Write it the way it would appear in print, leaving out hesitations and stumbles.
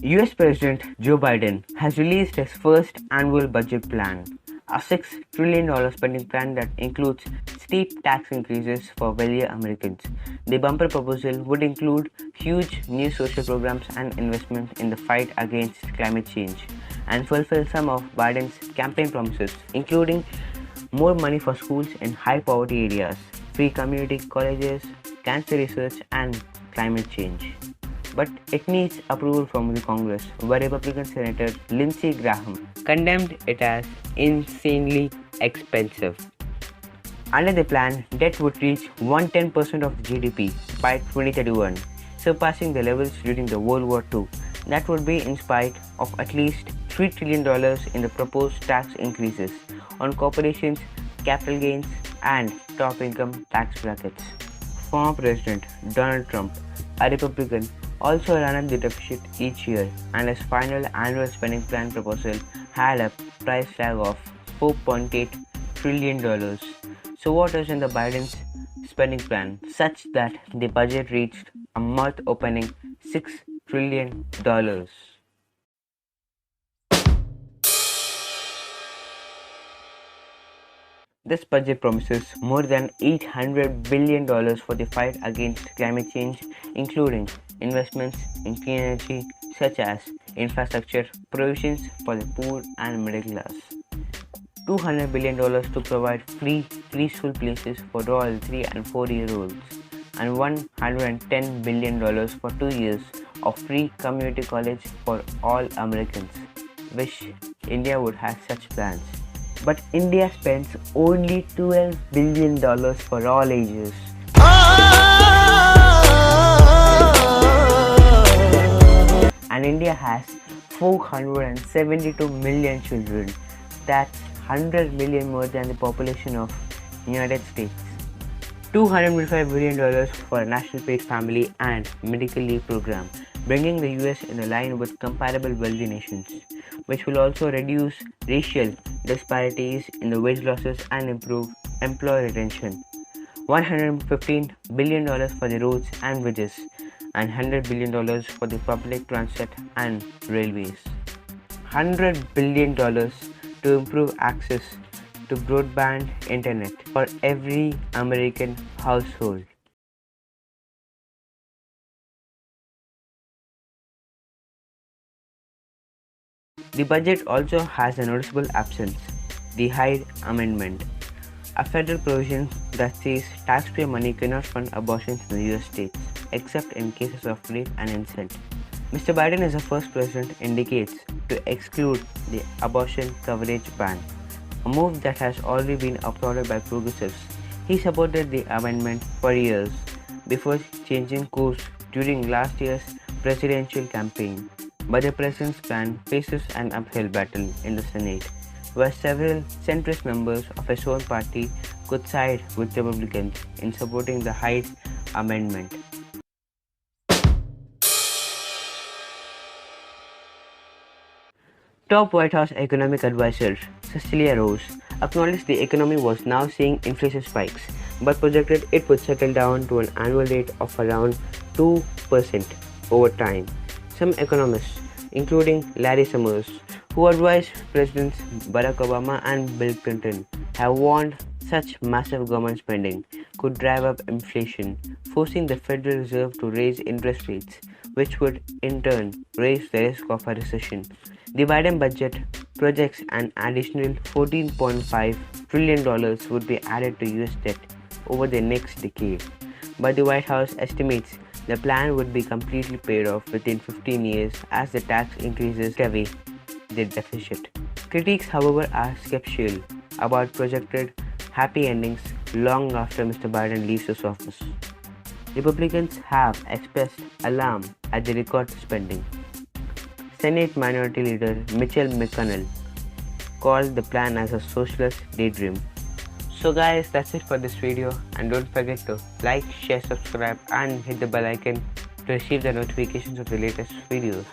US President Joe Biden has released his first annual budget plan, a $6 trillion spending plan that includes steep tax increases for wealthier Americans. The bumper proposal would include huge new social programs and investments in the fight against climate change and fulfill some of Biden's campaign promises, including more money for schools in high poverty areas, free community colleges, cancer research, and climate change. But it needs approval from the Congress, where Republican Senator Lindsey Graham condemned it as insanely expensive. Under the plan, debt would reach 110% of the GDP by 2031, surpassing the levels during the World War II. That would be in spite of at least $3 trillion in the proposed tax increases on corporations, capital gains, and top income tax brackets. Former President Donald Trump, a Republican, also ran up the deficit each year, and his final annual spending plan proposal had a price tag of $4.8 trillion. So what is in the Biden's spending plan such that the budget reached a mouth-opening $6 trillion? This budget promises more than $800 billion for the fight against climate change, including investments in clean energy such as infrastructure, provisions for the poor and middle class, $200 billion to provide free preschool places for all 3 and 4-year-olds, and $110 billion for 2 years of free community college for all Americans. Wish India would have such plans. But India spends only $12 billion for all ages. And India has 472 million children. That's 100 million more than the population of United States. $225 billion for a national paid family and medical leave program, bringing the US in a line with comparable wealthy nations, which will also reduce racial disparities in the wage losses and improve employee retention. $115 billion for the roads and bridges, and $100 billion for the public transit and railways. $100 billion to improve access to broadband internet for every American household. The budget also has a noticeable absence, the Hyde Amendment, a federal provision that says taxpayer money cannot fund abortions in the US states, except in cases of rape and incest. Mr. Biden is the first president in decades to exclude the abortion coverage ban, a move that has already been applauded by progressives. He supported the amendment for years before changing course during last year's presidential campaign. But the president's plan faces an uphill battle in the Senate, where several centrist members of his own party could side with Republicans in supporting the Hyde Amendment. Top White House economic advisor Cecilia Rose acknowledged the economy was now seeing inflation spikes, but projected it would settle down to an annual rate of around 2% over time. Some economists, including Larry Summers, who advised Presidents Barack Obama and Bill Clinton, have warned such massive government spending could drive up inflation, forcing the Federal Reserve to raise interest rates, which would in turn raise the risk of a recession. The Biden budget projects an additional $14.5 trillion would be added to US debt over the next decade, but the White House estimates the plan would be completely paid off within 15 years as the tax increases away the deficit. Critics, however, are skeptical about projected happy endings long after Mr. Biden leaves his office. Republicans have expressed alarm at the record spending. Senate Minority Leader Mitchell McConnell called the plan as a socialist daydream. So guys, that's it for this video, and don't forget to like, share, subscribe and hit the bell icon to receive the notifications of the latest videos.